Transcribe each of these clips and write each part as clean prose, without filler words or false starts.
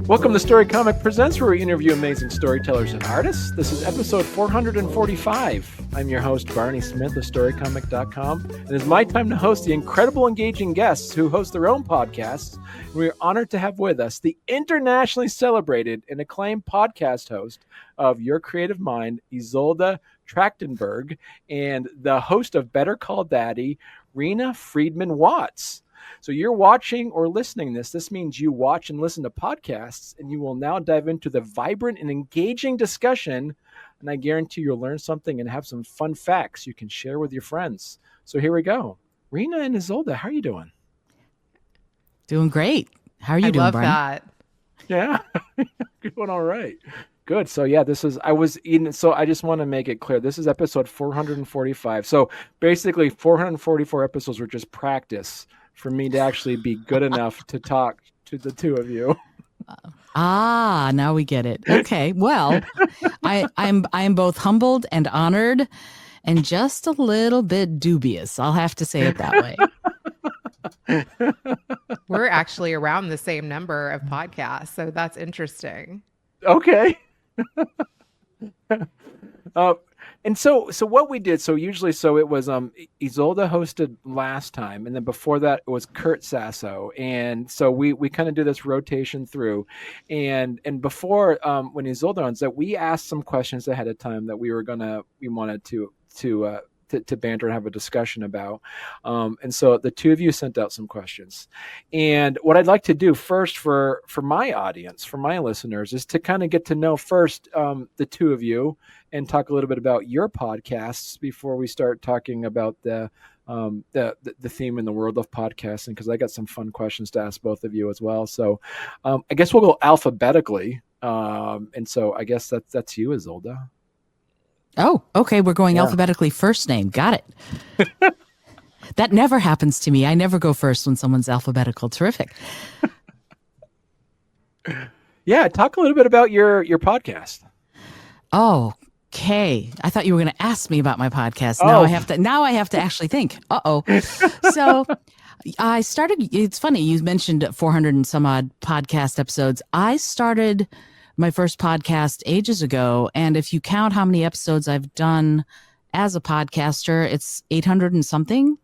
Welcome to Storycomic Presents, where we interview amazing storytellers and artists. This is episode 445. I'm your host, Barney Smith of Storycomic.com, and it's my time to host the incredible, engaging guests who host their own podcasts. We're honored to have with us the internationally celebrated and acclaimed podcast host of Your Creative Mind, Izolda Trakhtenberg, and the host of Better Call Daddy, Reena Friedman Watts. So you're watching or listening this means you watch and listen to podcasts, and you will now dive into the vibrant and engaging discussion, and I guarantee you'll learn something and have some fun facts you can share with your friends. So here we go. Reena and Izolda, how are you doing? Doing great. How are you doing, Barney? I love that. Yeah, doing all right. Good. So yeah, so I just want to make it clear. This is episode 445. So basically 444 episodes were just practice for me to actually be good enough to talk to the two of you. Now we get it. Okay. Well, I'm both humbled and honored and just a little bit dubious. I'll have to say it that way. We're actually around the same number of podcasts, so that's interesting. Okay. And so what we did, so it was Izolda hosted last time, and then before that it was Kurt Sasso, and so we kind of do this rotation through, and before when Izolda owns that, we asked some questions ahead of time that we wanted to banter and have a discussion about, and so the two of you sent out some questions, and what I'd like to do first for my audience, for my listeners, is to kind of get to know first the two of you and talk a little bit about your podcasts before we start talking about the theme in the world of podcasting, because I got some fun questions to ask both of you as well. So I guess we'll go alphabetically, and so I guess that's you, Izolda. Oh, okay. We're going alphabetically first name. Got it. That never happens to me. I never go first when someone's alphabetical. Terrific. Yeah. Talk a little bit about your podcast. Oh, okay. I thought you were going to ask me about my podcast. Oh. Now I have to actually think. So I started, it's funny. You mentioned 400 and some odd podcast episodes. I started my first podcast ages ago, and if you count how many episodes I've done as a podcaster, it's 800 and something,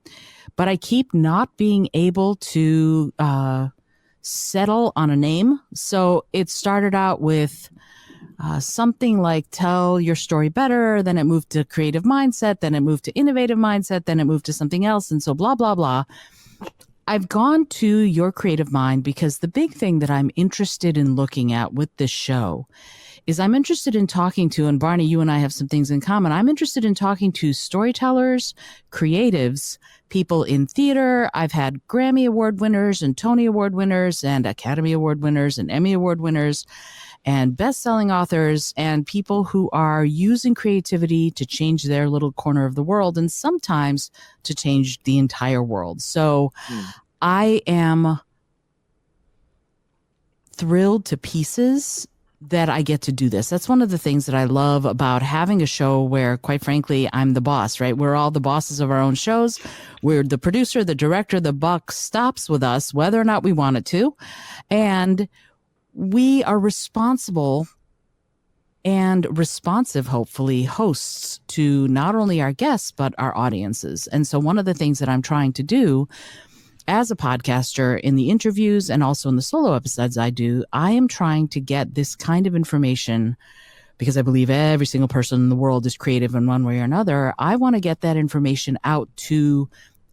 but I keep not being able to settle on a name. So it started out with something like Tell Your Story Better, then it moved to Creative Mindset, then it moved to Innovative Mindset, then it moved to something else, and so blah, blah, blah. I've gone to Your Creative Mind because the big thing that I'm interested in looking at with this show is I'm interested in talking to, and Barney, you and I have some things in common. I'm interested in talking to storytellers, creatives, people in theater. I've had Grammy Award winners and Tony Award winners and Academy Award winners and Emmy Award winners and best-selling authors and people who are using creativity to change their little corner of the world and sometimes to change the entire world. So I am thrilled to pieces that I get to do this. That's one of the things that I love about having a show where, quite frankly, I'm the boss, right? We're all the bosses of our own shows. We're the producer, the director, the buck stops with us, whether or not we want it to. And we are responsible and responsive, hopefully, hosts to not only our guests, but our audiences. And so one of the things that I'm trying to do as a podcaster in the interviews and also in the solo episodes I do, I am trying to get this kind of information because I believe every single person in the world is creative in one way or another. I want to get that information out to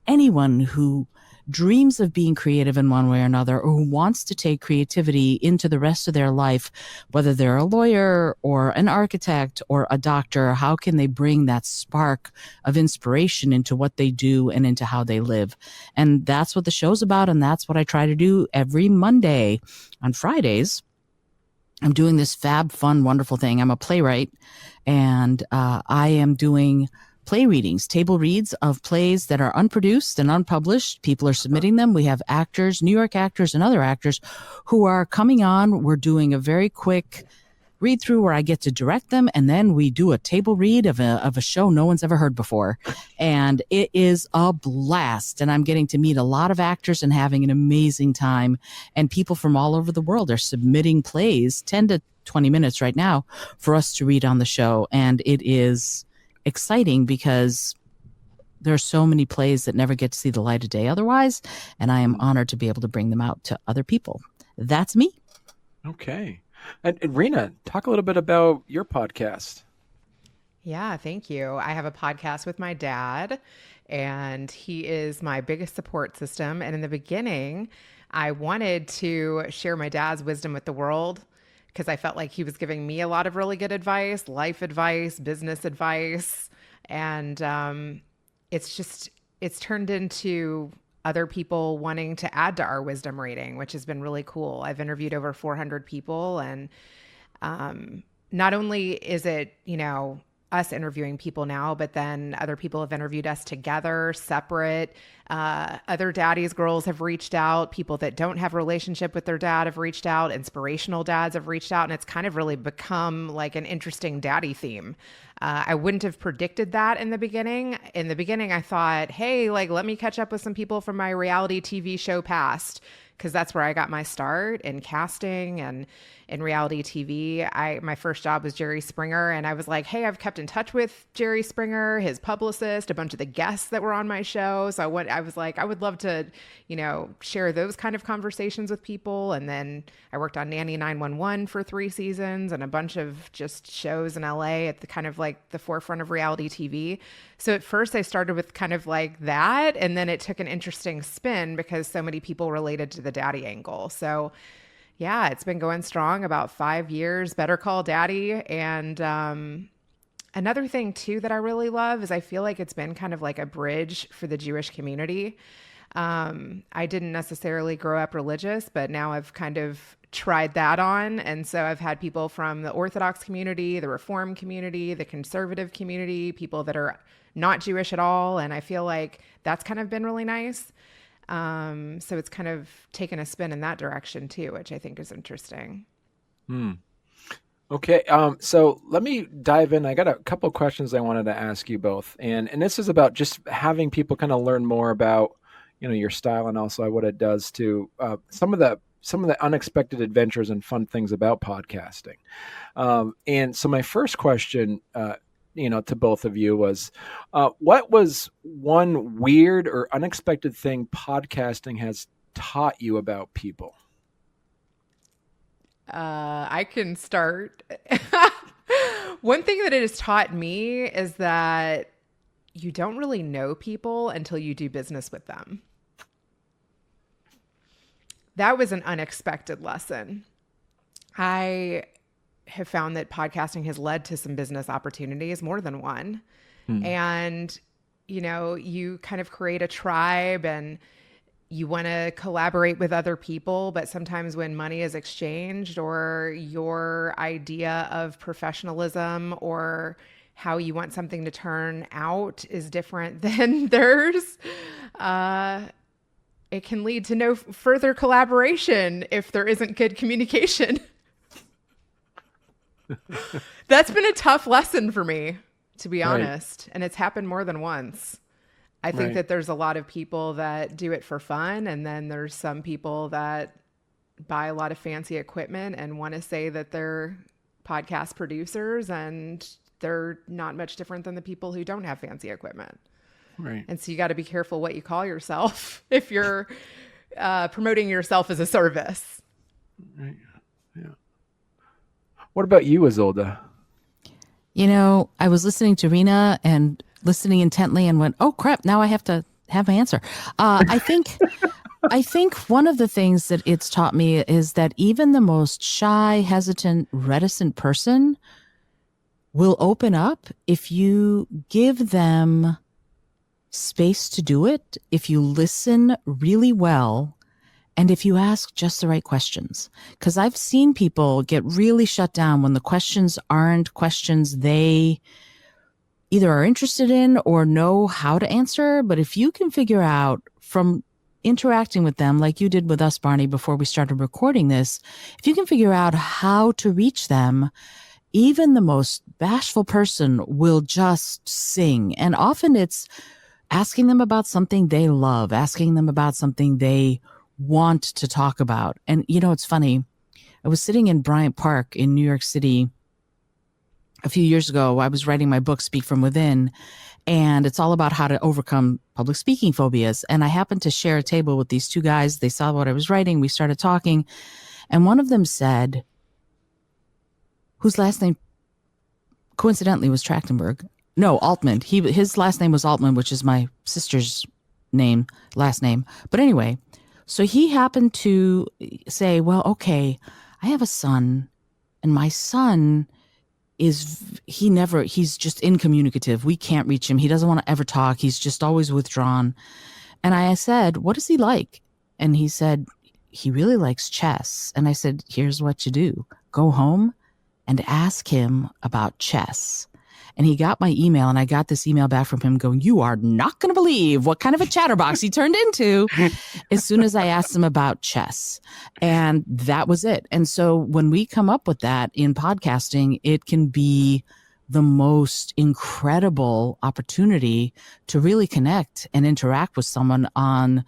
anyone who dreams of being creative in one way or another, or who wants to take creativity into the rest of their life, whether they're a lawyer or an architect or a doctor. How can they bring that spark of inspiration into what they do and into how they live? And that's what the show's about, and that's what I try to do every Monday. On Fridays, I'm doing this fab, fun, wonderful thing. I'm a playwright, and I am doing play readings, table reads of plays that are unproduced and unpublished. People are submitting them. We have actors, New York actors and other actors who are coming on. We're doing a very quick read through where I get to direct them, and then we do a table read of a show no one's ever heard before. And it is a blast. And I'm getting to meet a lot of actors and having an amazing time. And people from all over the world are submitting plays, 10 to 20 minutes right now, for us to read on the show. And it is exciting because there are so many plays that never get to see the light of day otherwise. And I am honored to be able to bring them out to other people. That's me. Okay. And Reena, talk a little bit about your podcast. Yeah, thank you. I have a podcast with my dad, and he is my biggest support system. And in the beginning, I wanted to share my dad's wisdom with the world because I felt like he was giving me a lot of really good advice, life advice, business advice. And it's turned into other people wanting to add to our wisdom rating, which has been really cool. I've interviewed over 400 people, and not only is it, us interviewing people now, but then other people have interviewed us together, separate. Other daddies, girls have reached out. People that don't have a relationship with their dad have reached out. Inspirational dads have reached out. And it's kind of really become like an interesting daddy theme. I wouldn't have predicted that in the beginning. In the beginning, I thought, hey, let me catch up with some people from my reality TV show past, because that's where I got my start in casting and in reality TV. My first job was Jerry Springer, and I was like, hey, I've kept in touch with Jerry Springer, his publicist, a bunch of the guests that were on my show. So I was like, I would love to, share those kind of conversations with people. And then I worked on Nanny 911 for 3 seasons and a bunch of just shows in LA at the kind of the forefront of reality TV. So at first I started with kind of like that, and then it took an interesting spin because so many people related to the daddy angle. So yeah, it's been going strong about 5 years, Better Call Daddy. And another thing too that I really love is I feel like it's been kind of like a bridge for the Jewish community. I didn't necessarily grow up religious, but now I've kind of tried that on. And so I've had people from the Orthodox community, the Reform community, the conservative community, people that are not Jewish at all. And I feel like that's kind of been really nice. So it's kind of taken a spin in that direction too, which I think is interesting. Okay. So let me dive in. I got a couple of questions I wanted to ask you both. And this is about just having people kind of learn more about, your style and also what it does to, some of the unexpected adventures and fun things about podcasting. And so my first question, to both of you was, what was one weird or unexpected thing podcasting has taught you about people? I can start. One thing that it has taught me is that you don't really know people until you do business with them. That was an unexpected lesson. I have found that podcasting has led to some business opportunities, more than one. And, you kind of create a tribe and you want to collaborate with other people, but sometimes when money is exchanged or your idea of professionalism or how you want something to turn out is different than theirs, it can lead to no further collaboration if there isn't good communication. That's been a tough lesson for me, to be honest. And it's happened more than once. I think that there's a lot of people that do it for fun. And then there's some people that buy a lot of fancy equipment and want to say that they're podcast producers, and they're not much different than the people who don't have fancy equipment. Right. And so you got to be careful what you call yourself if you're promoting yourself as a service. Right. Yeah. What about you, Izolda? I was listening to Reena and listening intently and went, oh crap, now I have to have my answer. I think one of the things that it's taught me is that even the most shy, hesitant, reticent person will open up if you give them space to do it, if you listen really well, and if you ask just the right questions. Because I've seen people get really shut down when the questions aren't questions they either are interested in or know how to answer. But if you can figure out from interacting with them, like you did with us, Barney, before we started recording this, if you can figure out how to reach them, even the most bashful person will just sing. And often it's asking them about something they love, asking them about something they want to talk about. And, you know, it's funny. I was sitting in Bryant Park in New York City a few years ago. I was writing my book, Speak From Within, and it's all about how to overcome public speaking phobias. And I happened to share a table with these two guys. They saw what I was writing. We started talking. And one of them said, whose last name coincidentally was Trachtenberg. No, Altman. His last name was Altman, which is my sister's last name. But anyway, so he happened to say, well, okay, I have a son, and my son he's just incommunicative. We can't reach him. He doesn't want to ever talk. He's just always withdrawn. And I said, what is he like? And he said, he really likes chess. And I said, here's what you do. Go home and ask him about chess. And he got my email, and I got this email back from him going, you are not going to believe what kind of a chatterbox he turned into as soon as I asked him about chess. And that was it. And so when we come up with that in podcasting, it can be the most incredible opportunity to really connect and interact with someone on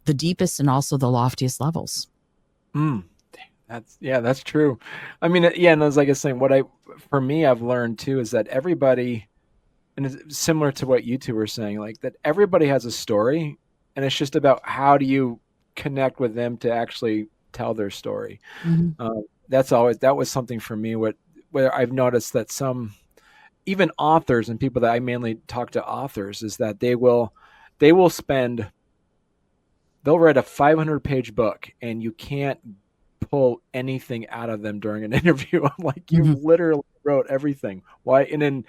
the deepest and also the loftiest levels. That's true. I mean, yeah, and as like I was saying, for me, I've learned too is that everybody, and it's similar to what you two were saying, like that everybody has a story, and it's just about how do you connect with them to actually tell their story. Mm-hmm. That was something for me where I've noticed that some, even authors and people that I mainly talk to authors, is that they'll write a 500-page book, and you can't pull anything out of them during an interview. I'm like, you literally wrote everything. Why? And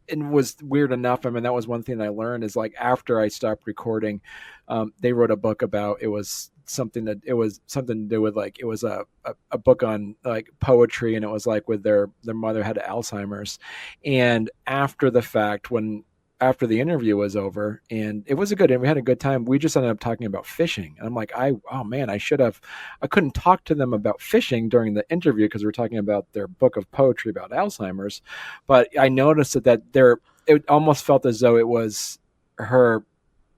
was weird enough. I mean, that was one thing I learned is like after I stopped recording, they wrote a book about, it was something to do with like, it was a book on like poetry, and it was like with their mother had Alzheimer's. And after the fact, after the interview was over, and it was we had a good time, we just ended up talking about fishing. And I'm like, I couldn't talk to them about fishing during the interview because we're talking about their book of poetry about Alzheimer's. But I noticed that it almost felt as though it was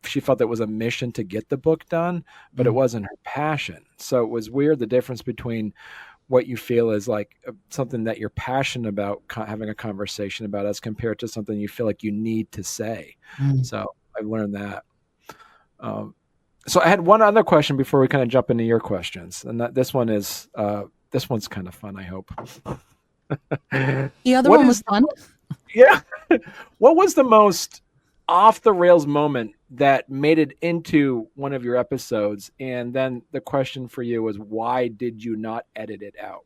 she felt it was a mission to get the book done, but it wasn't her passion. So it was weird, the difference between what you feel is like something that you're passionate about having a conversation about as compared to something you feel like you need to say. So I've learned that. So I had one other question before we kind of jump into your questions. And this one's kind of fun, I hope. The other one was fun. Yeah. What was the most off the rails moment that made it into one of your episodes? And then the question for you was, why did you not edit it out?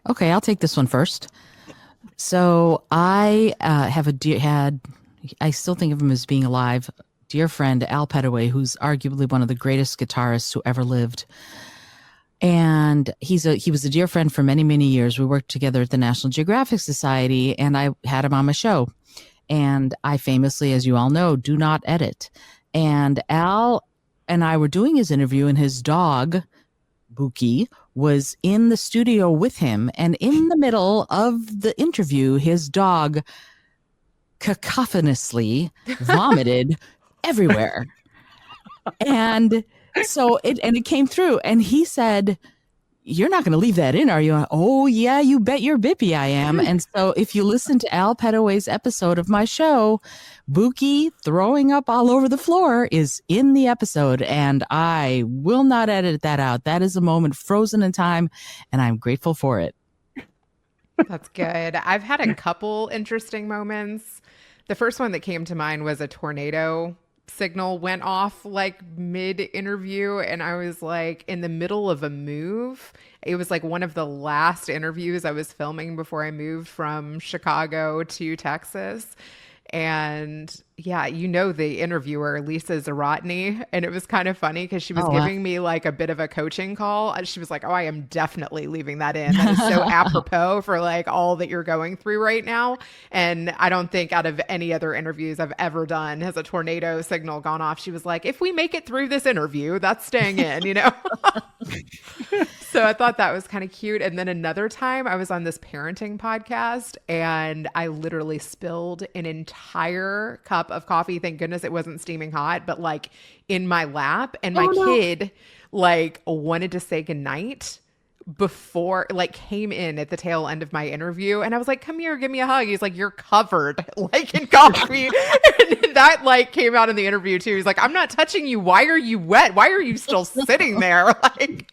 Okay, I'll take this one first. So I I still think of him as being alive, dear friend Al Petaway, who's arguably one of the greatest guitarists who ever lived. And he was a dear friend for many, many years. We worked together at the National Geographic Society, and I had him on my show. And I famously, as you all know, do not edit. And Al and I were doing his interview, and his dog, Buki, was in the studio with him. And in the middle of the interview, his dog cacophonously vomited everywhere. And so it came through, and he said, "You're not going to leave that in, are you?" Oh yeah, you bet your bippy I am. And so if you listen to Al Petaway's episode of my show, Buki throwing up all over the floor is in the episode, and I will not edit that out. That is a moment frozen in time, and I'm grateful for it. That's good. I've had a couple interesting moments. The first one that came to mind was a tornado signal went off like mid interview, and I was like in the middle of a move. It was like one of the last interviews I was filming before I moved from Chicago to Texas. And yeah, the interviewer, Lisa Zarotny. And it was kind of funny because she was Oh, wow. giving me like a bit of a coaching call. She was like, "Oh, I am definitely leaving that in. That is so apropos for like all that you're going through right now." And I don't think out of any other interviews I've ever done has a tornado signal gone off. She was like, "If we make it through this interview, that's staying in." So I thought that was kind of cute. And then another time I was on this parenting podcast and I literally spilled an entire cup of coffee. Thank goodness it wasn't steaming hot, but like in my lap. And my kid like wanted to say goodnight before, like, came in at the tail end of my interview. And I was like, "Come here, give me a hug." He's like, "You're covered like in coffee." And that like came out in the interview too. He's like, "I'm not touching you. Why are you wet? Why are you still sitting there?" Like,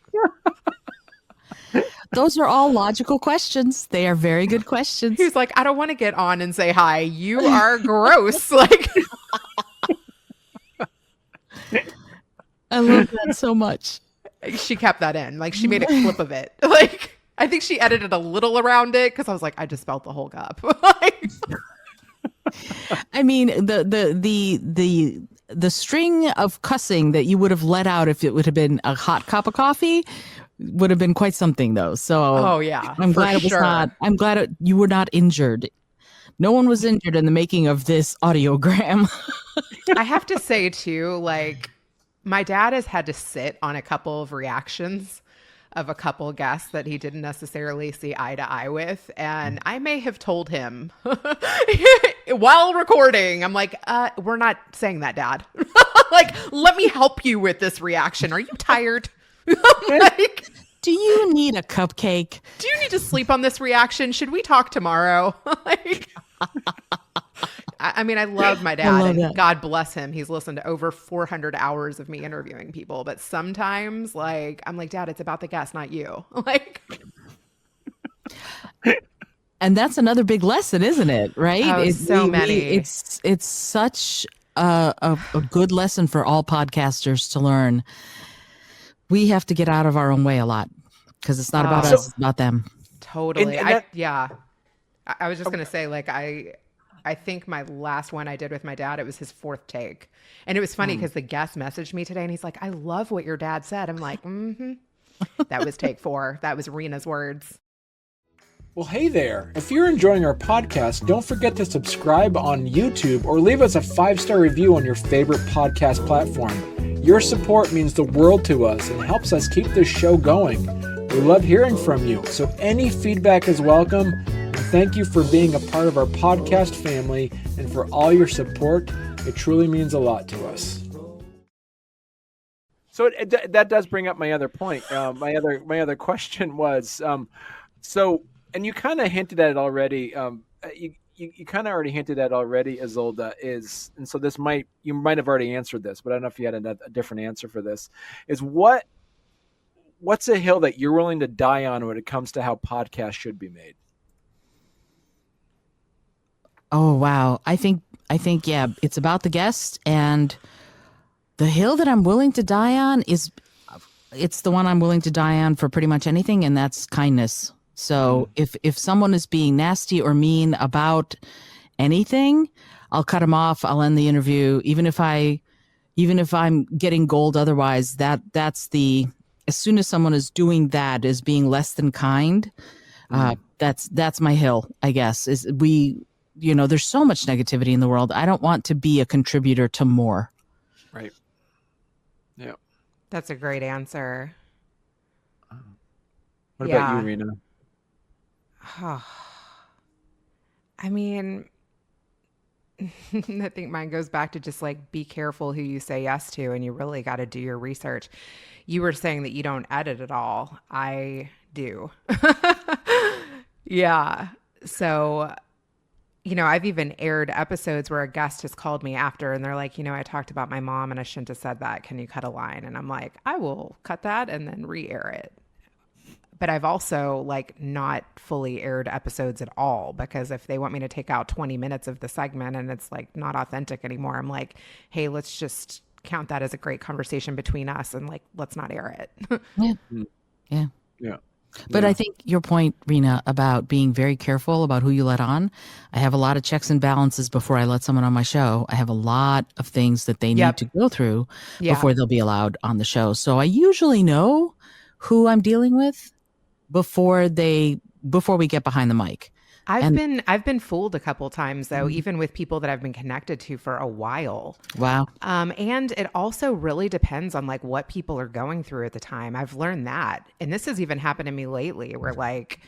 Those are all logical questions. They are very good questions. he was like, "I don't want to get on and say hi. You are gross." Like, I love that so much. she kept that in. Like, she made a clip of it. Like, I think she edited a little around it because I was like, I just spelled the whole cup. Like, I mean, the string of cussing that you would have let out if it would have been a hot cup of coffee would have been quite something, though. So, oh yeah, I'm for glad it was sure. not. I'm glad you were not injured. No one was injured in the making of this audiogram. I have to say too, like, my dad has had to sit on a couple of reactions of a couple guests that he didn't necessarily see eye to eye with. And I may have told him while recording, I'm like, "We're not saying that, Dad." Like, "Let me help you with this reaction. Are you tired?" Like, Do you need a cupcake? "Do you need to sleep on this reaction? Should we talk tomorrow?" Like, I mean, I love my dad, love and that. God bless him. He's listened to over 400 hours of me interviewing people. But sometimes, like, I'm like, "Dad, it's about the guest, not you." Like, And that's another big lesson, isn't it? Right? oh, so many. It's such a good lesson for all podcasters to learn. We have to get out of our own way a lot because it's not about Oh. us, it's about them. Totally. And that- Yeah. I was just going to say, like, I think my last one I did with my dad, it was his fourth take. And it was funny because the guest messaged me today and he's like, "I love what your dad said." I'm like, that was take 4. That was Reena's words. Well, hey there. If you're enjoying our podcast, don't forget to subscribe on YouTube or leave us a 5-star review on your favorite podcast platform. Your support means the world to us and helps us keep this show going. We love hearing from you, so any feedback is welcome. And thank you for being a part of our podcast family and for all your support. It truly means a lot to us. So that does bring up my other point. My other question was, and you kind of hinted at it already. You kind of already hinted at already, Izolda, and so you might have already answered this, but I don't know if you had a different answer for this. Is what's a hill that you're willing to die on when it comes to how podcasts should be made? Oh wow. I think yeah, it's about the guest, and the hill that I'm willing to die on it's the one I'm willing to die on for pretty much anything, and that's kindness. So if someone is being nasty or mean about anything, I'll cut them off. I'll end the interview, even if I'm getting gold otherwise. That's as soon as someone is doing that, is being less than kind. That's my hill, I guess. There's so much negativity in the world. I don't want to be a contributor to more. Right. Yeah. That's a great answer. What Yeah. about you, Reena? I mean, I think mine goes back to just like, be careful who you say yes to, and you really got to do your research. You were saying that you don't edit at all. I do. Yeah. So, I've even aired episodes where a guest has called me after and they're like, "I talked about my mom and I shouldn't have said that. Can you cut a line?" And I'm like, "I will cut that and then re-air it." But I've also like not fully aired episodes at all, because if they want me to take out 20 minutes of the segment and it's like not authentic anymore, I'm like, "Hey, let's just count that as a great conversation between us and like, let's not air it." Yeah. Mm. Yeah. Yeah. But Yeah. I think your point, Reena, about being very careful about who you let on. I have a lot of checks and balances before I let someone on my show. I have a lot of things that they need Yep. to go through Yeah. before they'll be allowed on the show. So I usually know who I'm dealing with before we get behind the mic. And I've been fooled a couple times though, even with people that I've been connected to for a while. wow. And it also really depends on like what people are going through at the time. I've learned that. And this has even happened to me lately where like,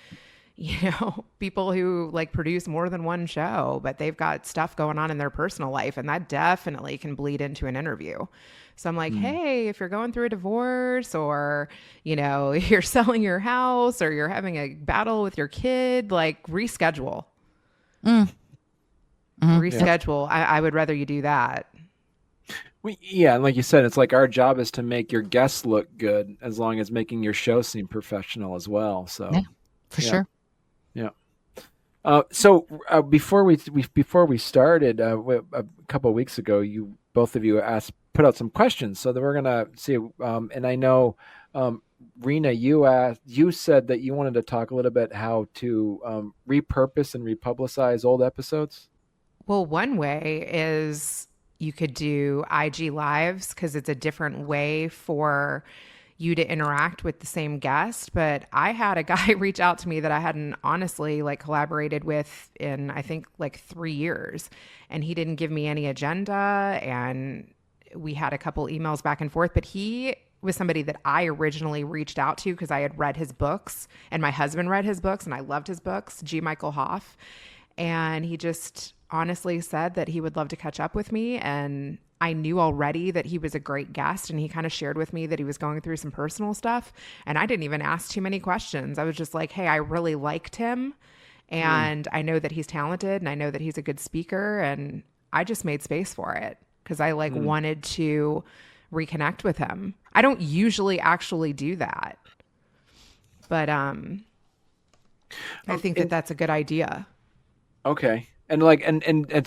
people who like produce more than one show, but they've got stuff going on in their personal life, and that definitely can bleed into an interview. So I'm like, hey, if you're going through a divorce or, you're selling your house or you're having a battle with your kid, like reschedule. Reschedule. I would rather you do that. Yeah, and like you said, it's like our job is to make your guests look good as long as making your show seem professional as well. So Yeah, for sure. Yeah. So before we started a couple of weeks ago, both of you put out some questions, so that we're gonna see. And I know, Reena, you said that you wanted to talk a little bit how to repurpose and republicize old episodes. Well, one way is you could do IG lives because it's a different way for you to interact with the same guest. But I had a guy reach out to me that I hadn't honestly like collaborated with in, I think, like 3 years. And he didn't give me any agenda. And we had a couple emails back and forth, but he was somebody that I originally reached out to because I had read his books and my husband read his books and I loved his books, G. Michael Hoff. And he just honestly said that he would love to catch up with me. And I knew already that he was a great guest, and he kind of shared with me that he was going through some personal stuff. And I didn't even ask too many questions. I was just like, hey, I really liked him. And I know that he's talented and I know that he's a good speaker. And I just made space for it because I like wanted to reconnect with him. I don't usually actually do that, but I think that that's a good idea. Okay. And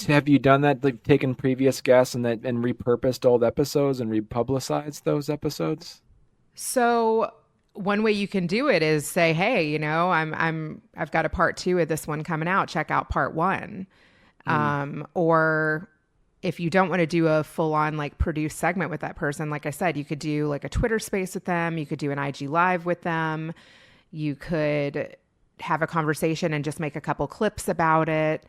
have you done that? Like taken previous guests and repurposed old episodes and republicized those episodes? So one way you can do it is say, hey, I've got a part 2 of this one coming out. Check out part 1. Or if you don't want to do a full on like produced segment with that person, like I said, you could do like a Twitter space with them. You could do an IG live with them. You could have a conversation and just make a couple clips about it.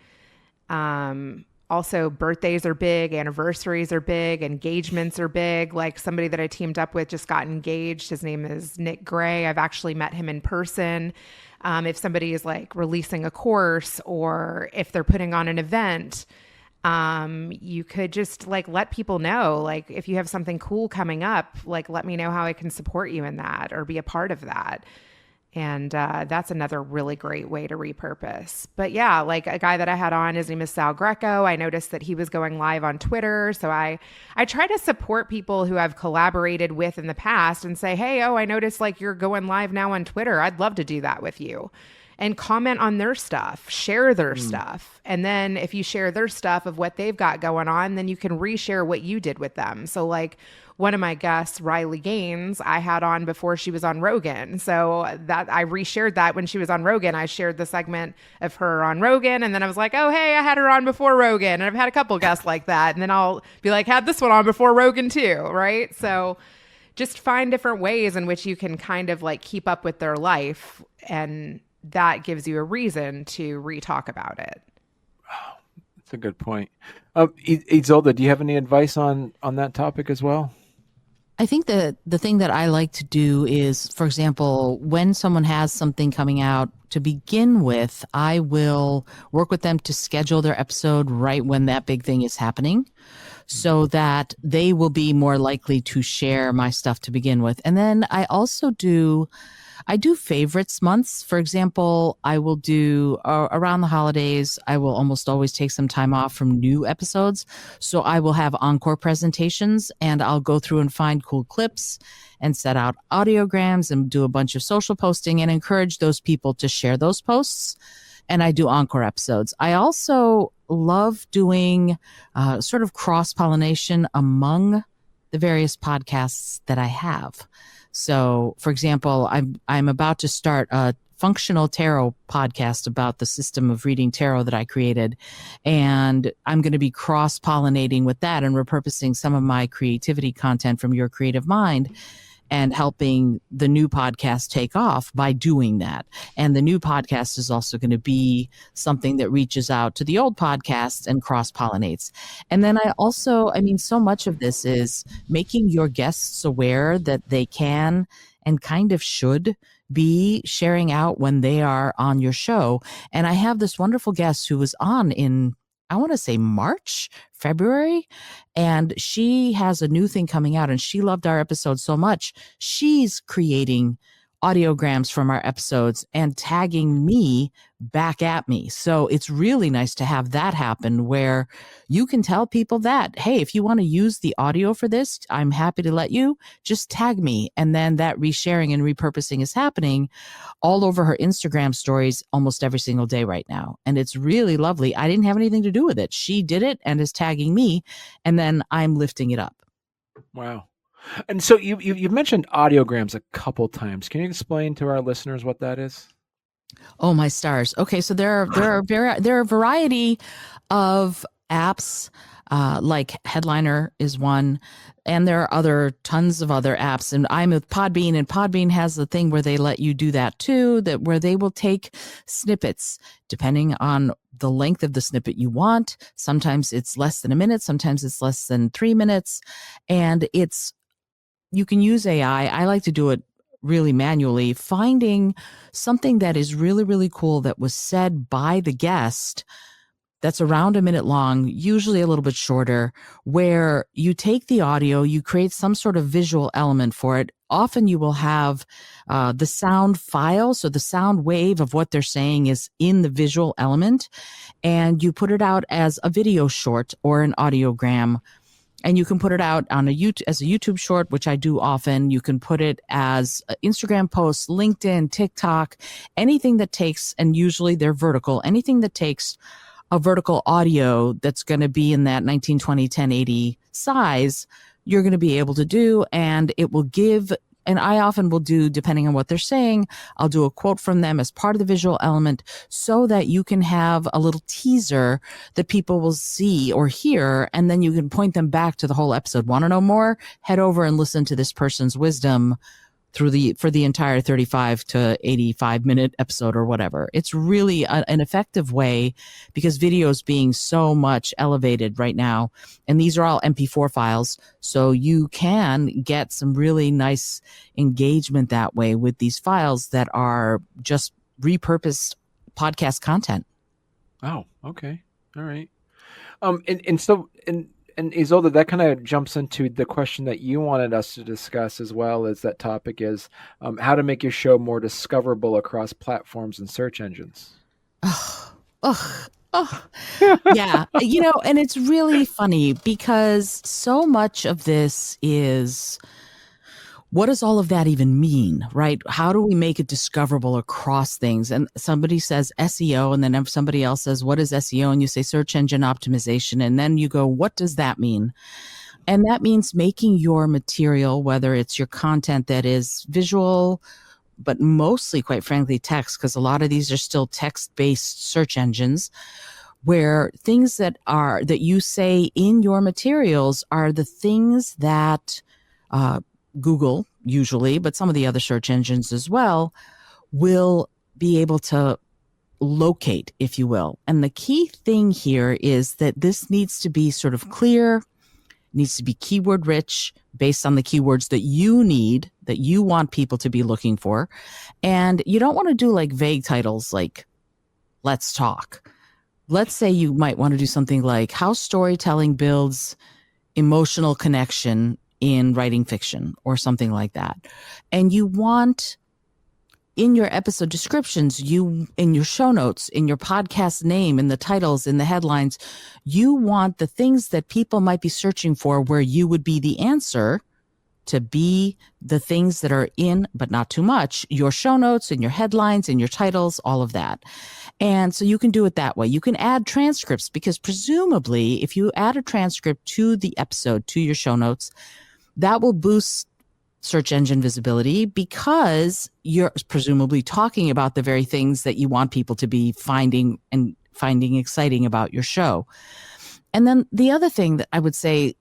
Also, birthdays are big, anniversaries are big, engagements are big. Like somebody that I teamed up with just got engaged. His name is Nick Gray. I've actually met him in person. If somebody is like releasing a course or if they're putting on an event, you could just like let people know, like if you have something cool coming up, like let me know how I can support you in that or be a part of that. And that's another really great way to repurpose. But yeah, like a guy that I had on, his name is Sal Greco. I noticed that he was going live on Twitter. So I try to support people who I've collaborated with in the past and say, hey, I noticed like you're going live now on Twitter. I'd love to do that with you. And comment on their stuff, share their stuff. And then if you share their stuff of what they've got going on, then you can reshare what you did with them. So like one of my guests, Riley Gaines, I had on before she was on Rogan. So that I reshared that when she was on Rogan. I shared the segment of her on Rogan. And then I was like, oh, hey, I had her on before Rogan. And I've had a couple guests like that. And then I'll be like, had this one on before Rogan too, right? So just find different ways in which you can kind of like keep up with their life, and that gives you a reason to re-talk about it. That's a good point. Izolda, do you have any advice on that topic as well? I think that the thing that I like to do is, for example, when someone has something coming out to begin with, I will work with them to schedule their episode right when that big thing is happening so that they will be more likely to share my stuff to begin with. And then I also do favorites months. For example, I will do around the holidays, I will almost always take some time off from new episodes. So I will have encore presentations and I'll go through and find cool clips and set out audiograms and do a bunch of social posting and encourage those people to share those posts. And I do encore episodes. I also love doing sort of cross-pollination among the various podcasts that I have. So, for example, I'm about to start a functional tarot podcast about the system of reading tarot that I created, and I'm going to be cross-pollinating with that and repurposing some of my creativity content from Your Creative Mind and helping the new podcast take off by doing that. And the new podcast is also going to be something that reaches out to the old podcasts and cross-pollinates. And then I mean, so much of this is making your guests aware that they can and kind of should be sharing out when they are on your show. And I have this wonderful guest who was on in, I want to say March, February, and she has a new thing coming out and she loved our episode so much. She's creating audiograms from our episodes and tagging me back at me. So it's really nice to have that happen where you can tell people that, hey, if you want to use the audio for this, I'm happy to let you. Just tag me. And then that resharing and repurposing is happening all over her Instagram stories almost every single day right now. And it's really lovely. I didn't have anything to do with it. She did it and is tagging me, and then I'm lifting it up. Wow. And so you've mentioned audiograms a couple times. Can you explain to our listeners what that is? Oh, my stars. Okay, so there are a variety of apps, like Headliner is one, and there are tons of other apps. And I'm with Podbean, and Podbean has the thing where they let you do that too, where they will take snippets depending on the length of the snippet you want. Sometimes it's less than a minute, sometimes it's less than 3 minutes, and you can use AI. I like to do it really manually, finding something that is really, really cool that was said by the guest that's around a minute long, usually a little bit shorter, where you take the audio, you create some sort of visual element for it. Often you will have the sound file, so the sound wave of what they're saying is in the visual element, and you put it out as a video short or an audiogram. And you can put it out on as a YouTube short, which I do often. You can put it as Instagram posts, LinkedIn, TikTok, anything that takes, and usually they're vertical, anything that takes a vertical audio that's going to be in that 1920, 1080 size, you're going to be able to do, and it will give. And I often will do, depending on what they're saying, I'll do a quote from them as part of the visual element so that you can have a little teaser that people will see or hear, and then you can point them back to the whole episode. Want to know more? Head over and listen to this person's wisdom for the entire 35 to 85 minute episode or whatever. It's really an effective way, because video is being so much elevated right now. And these are all MP4 files. So you can get some really nice engagement that way with these files that are just repurposed podcast content. Oh, okay. All right. And Izolda, that kind of jumps into the question that you wanted us to discuss as well. As that topic is how to make your show more discoverable across platforms and search engines. Yeah. And it's really funny because so much of this is, what does all of that even mean, right? How do we make it discoverable across things? And somebody says SEO, and then somebody else says, what is SEO? And you say search engine optimization. And then you go, what does that mean? And that means making your material, whether it's your content that is visual, but mostly, quite frankly, text, because a lot of these are still text-based search engines, where things that you say in your materials are the things that Google usually, but some of the other search engines as well, will be able to locate, if you will. And the key thing here is that this needs to be sort of clear, needs to be keyword rich based on the keywords that you need, that you want people to be looking for. And you don't want to do like vague titles like let's talk. Let's say you might want to do something like how storytelling builds emotional connection in writing fiction or something like that. And you want in your episode descriptions, in your show notes, in your podcast name, in the titles, in the headlines, you want the things that people might be searching for where you would be the answer to be the things that are in, but not too much, your show notes and your headlines and your titles, all of that. And so you can do it that way. You can add transcripts, because presumably if you add a transcript to the episode, to your show notes, that will boost search engine visibility because you're presumably talking about the very things that you want people to be finding exciting about your show. And then the other thing that I would say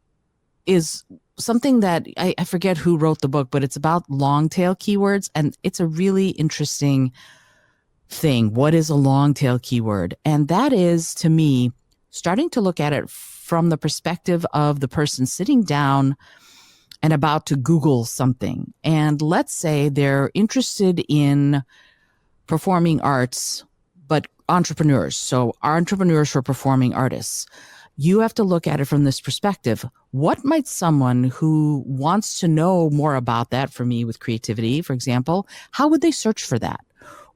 is something that I forget who wrote the book, but it's about long tail keywords. And it's a really interesting thing. What is a long tail keyword? And that is, to me, starting to look at it from the perspective of the person sitting down and about to Google something. And let's say they're interested in performing arts, but entrepreneurs. So entrepreneurs for performing artists. You have to look at it from this perspective. What might someone who wants to know more about that, for me with creativity, for example, how would they search for that?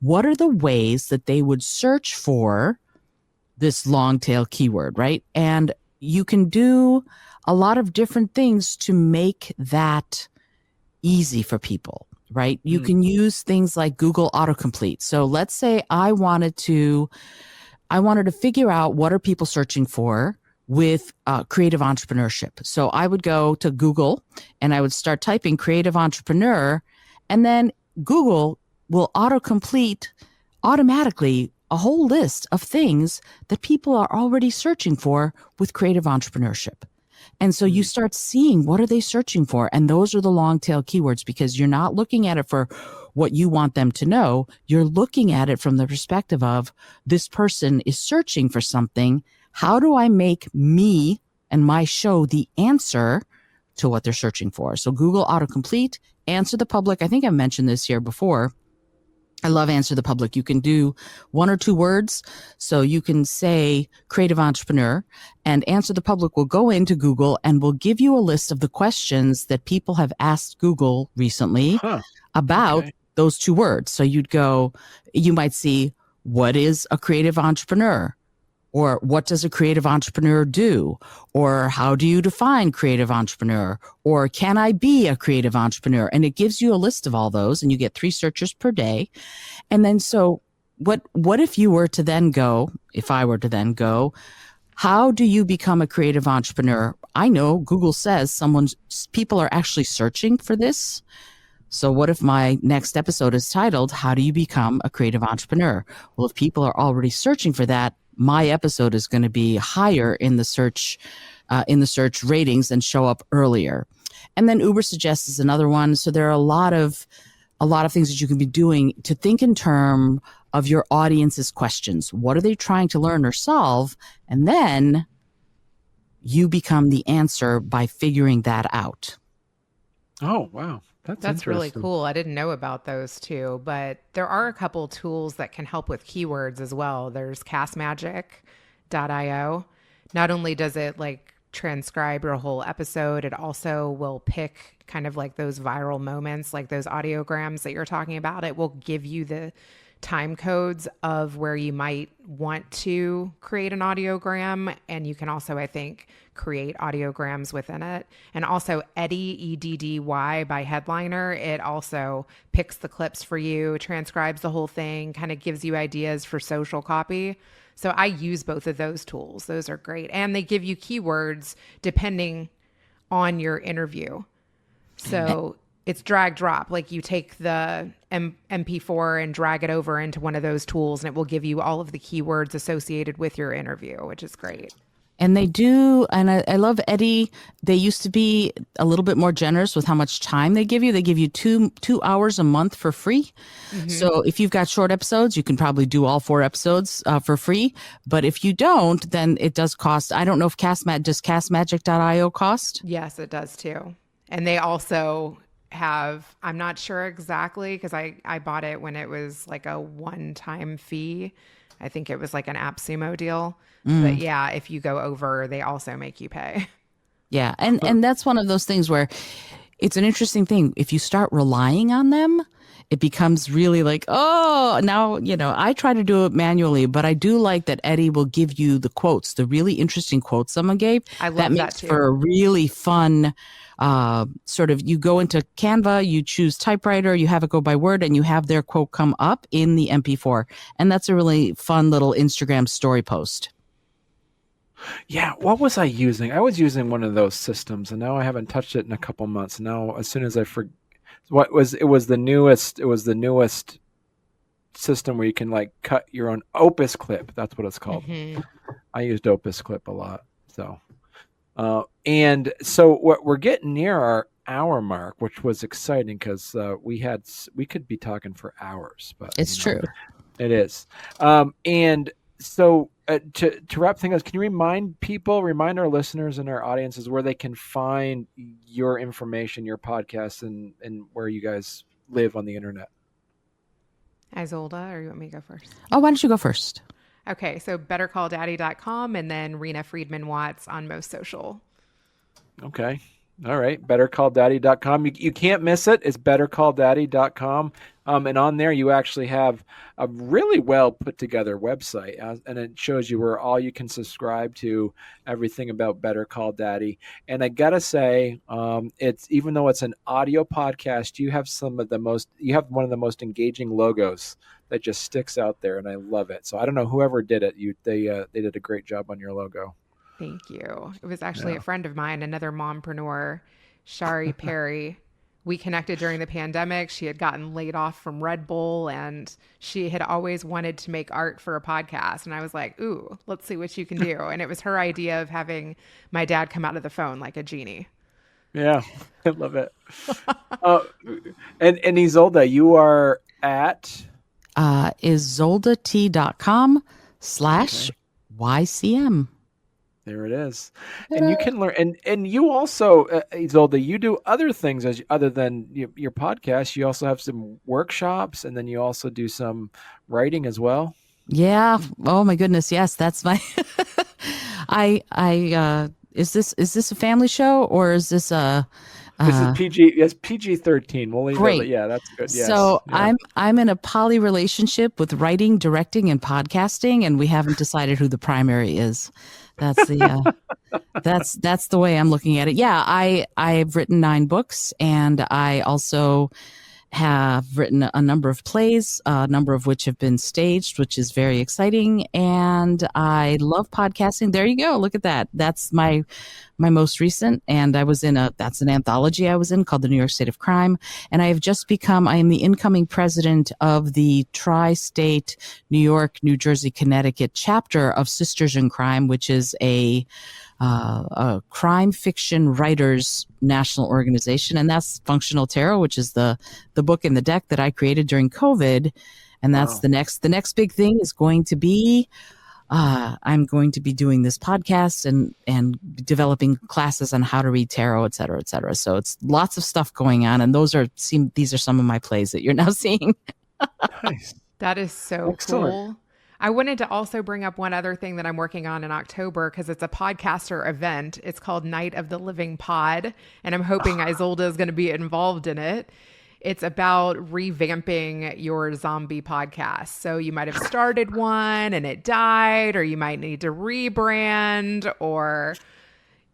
What are the ways that they would search for this long tail keyword, right? And you can do a lot of different things to make that easy for people, right? You can use things like Google autocomplete. So let's say I wanted to figure out what are people searching for with creative entrepreneurship. So I would go to Google and I would start typing creative entrepreneur, and then Google will autocomplete automatically a whole list of things that people are already searching for with creative entrepreneurship. And so you start seeing what are they searching for? And those are the long tail keywords, because you're not looking at it for what you want them to know. You're looking at it from the perspective of this person is searching for something. How do I make me and my show the answer to what they're searching for? So Google autocomplete, answer the public. I think I mentioned this here before. I love answer the public. You can do 1 or 2 words. So you can say creative entrepreneur, and answer the public will go into Google and will give you a list of the questions that people have asked Google recently about those 2 words. So you might see, what is a creative entrepreneur? Or what does a creative entrepreneur do? Or how do you define creative entrepreneur? Or can I be a creative entrepreneur? And it gives you a list of all those, and you get 3 searches per day. And then so what if you were to then go, if I were to then go, how do you become a creative entrepreneur? I know Google says people are actually searching for this. So what if my next episode is titled, How Do You Become a Creative Entrepreneur? Well, if people are already searching for that, my episode is going to be higher in the search ratings and show up earlier. And then Uber Suggest is another one. So there are a lot of things that you can be doing to think in terms of your audience's questions. What are they trying to learn or solve? And then you become the answer by figuring that out. Oh, wow. That's really cool. I didn't know about those too, but there are a couple tools that can help with keywords as well. There's castmagic.io. Not only does it like transcribe your whole episode, it also will pick kind of like those viral moments, like those audiograms that you're talking about. It will give you the time codes of where you might want to create an audiogram. And you can also, I think, create audiograms within it. And also Eddy, Eddy by Headliner, it also picks the clips for you, transcribes the whole thing, kind of gives you ideas for social copy. So I use both of those tools. Those are great. And they give you keywords depending on your interview. So it's drag drop. Like you take the MP4 and drag it over into one of those tools, and it will give you all of the keywords associated with your interview, which is great. And they do, and I love Eddy. They used to be a little bit more generous with how much time they give you. They give you two hours a month for free. Mm-hmm. So if you've got short episodes, you can probably do all 4 episodes for free. But if you don't, then it does cost. I don't know if does castmagic.io cost? Yes, it does too. And they also have, I'm not sure exactly because I bought it when it was like a one-time fee. I think it was like an AppSumo deal. But yeah, if you go over, they also make you pay. Yeah. And that's one of those things where it's an interesting thing. If you start relying on them, it becomes really like, oh, now, I try to do it manually, but I do like that Eddy will give you the quotes, the really interesting quotes someone gave. I love that makes too. For a really fun sort of, you go into Canva, you choose typewriter, you have it go by word, and you have their quote come up in the MP4. And that's a really fun little Instagram story post. Yeah, what was I using? I was using one of those systems, and now I haven't touched it in a couple months. Now, as soon as I It was the newest system where you can like cut your own Opus Clip. That's what it's called. Mm-hmm. I used Opus Clip a lot. So, and so what we're getting near our hour mark, which was exciting because we could be talking for hours, but It's true. It is. And so to wrap things up, can you remind our listeners and our audiences where they can find your information, your podcast, and where you guys live on the internet? Izolda, or you want me to go first? Oh, why don't you go first? Okay, so bettercalldaddy.com and then Reena Friedman Watts on most social. Okay. All right. Bettercalldaddy.com. You can't miss it. It's bettercalldaddy.com. And on there, you actually have a really well put together website. And it shows you where all you can subscribe to everything about Better Call Daddy. And I got to say, even though it's an audio podcast, you have one of the most engaging logos that just sticks out there. And I love it. So I don't know whoever did it. They did a great job on your logo. Thank you. It was actually a friend of mine, another mompreneur, Shari Perry. We connected during the pandemic. She had gotten laid off from Red Bull and she had always wanted to make art for a podcast. And I was like, ooh, let's see what you can do. And it was her idea of having my dad come out of the phone like a genie. Yeah, I love it. And Izolda, you are at izoldat.com/YCM. There it is. And you can learn, and you also, Izolda, you do other things other than your podcast. You also have some workshops, and then you also do some writing as well. Yeah. Oh my goodness. Yes, that's my. Is this a family show or is this a? This is PG. Yes, PG-13. We'll leave great. it. Yeah, that's good. Yes. So yeah. I'm in a poly relationship with writing, directing, and podcasting, and we haven't decided who the primary is. That's the that's the way I'm looking at it. Yeah, I've written 9 books, and I also have written a number of plays, a number of which have been staged, which is very exciting. And I love podcasting. There you go. Look at that. That's my most recent. And that's an anthology I was in called The New York State of Crime. And I have just I am the incoming president of the tri-state New York, New Jersey, Connecticut chapter of Sisters in Crime, which is a crime fiction writers national organization, and that's Functional Tarot, which is the book in the deck that I created during COVID. And that's the next big thing is going to be I'm going to be doing this podcast and developing classes on how to read tarot, et cetera, et cetera. So it's lots of stuff going on, and these are some of my plays that you're now seeing. Nice. That is so cool. I wanted to also bring up one other thing that I'm working on in October because it's a podcaster event. It's called Night of the Living Pod, and I'm hoping Izolda is going to be involved in it. It's about revamping your zombie podcast. So you might have started one and it died, or you might need to rebrand, or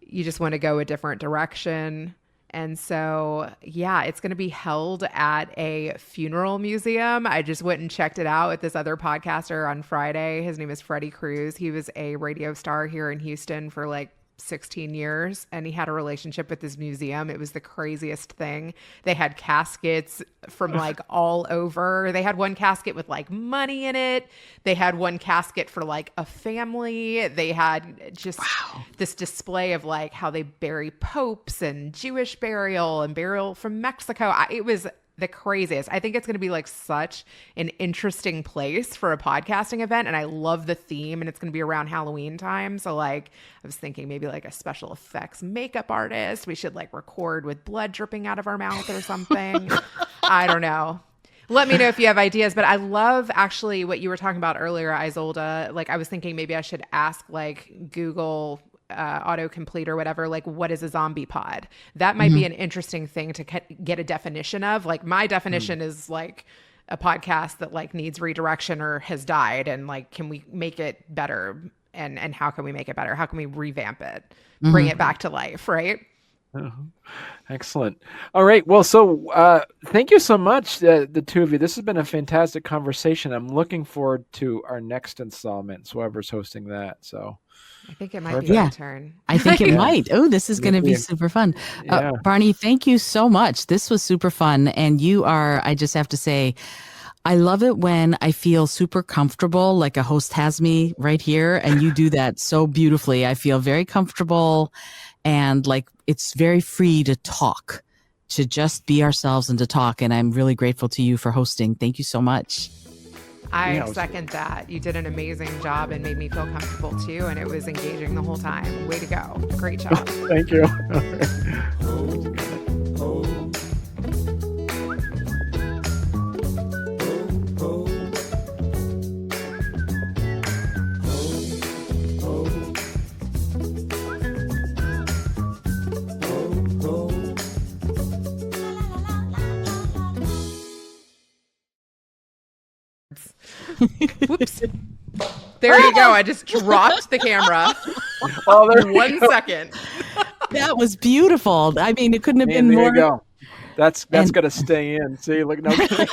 you just want to go a different direction. And so, yeah, it's going to be held at a funeral museum. I just went and checked it out with this other podcaster on Friday. His name is Freddie Cruz. He was a radio star here in Houston for like 16 years, and he had a relationship with this museum. It was the craziest thing. They had caskets from like all over. They had one casket with like money in it. They had one casket for like a family. They had just this display of like how they bury popes and Jewish burial and burial from Mexico. It was the craziest. I think it's going to be like such an interesting place for a podcasting event. And I love the theme, and it's going to be around Halloween time. So like, I was thinking maybe like a special effects makeup artist. We should like record with blood dripping out of our mouth or something. I don't know. Let me know if you have ideas, but I love actually what you were talking about earlier, Izolda. Like I was thinking maybe I should ask like Google autocomplete or whatever, like what is a zombie pod? That might be an interesting thing to get a definition of. Like my definition is like a podcast that like needs redirection or has died, and like can we make it better, and how can we make it better? How can we revamp it, bring it back to life, right? Uh-huh. Excellent. All right. Well, so thank you so much, the two of you. This has been a fantastic conversation. I'm looking forward to our next installment, so whoever's hosting that. So I think it might be perfect. my Yeah. turn. I think it Yeah. might. Oh, this is going to be Maybe. super fun. Yeah. Barney, thank you so much. This was super fun. And you are, I just have to say, I love it when I feel super comfortable, like a host has me right here, and you do that so beautifully. I feel very comfortable and like it's very free to talk, to just be ourselves and to talk. And I'm really grateful to you for hosting. Thank you so much. I Yeah, second that. You did an amazing job and made me feel comfortable too. And it was engaging the whole time. Way to go. Great job. thank you. Whoops. There you go. I just dropped the camera. Oh, there you 1 go. second. That was beautiful. I mean, it couldn't have Man, been there more. you go. That's And- gonna stay in. See, look, no kidding.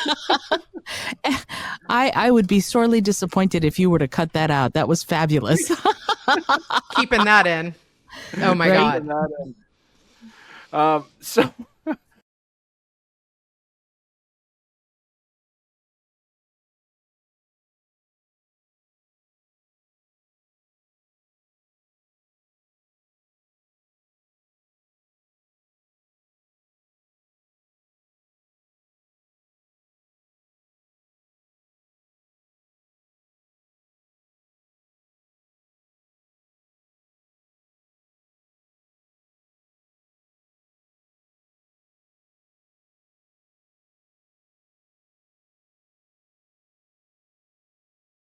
I would be sorely disappointed if you were to cut that out. That was fabulous. Keeping that in. Oh my Right? God. So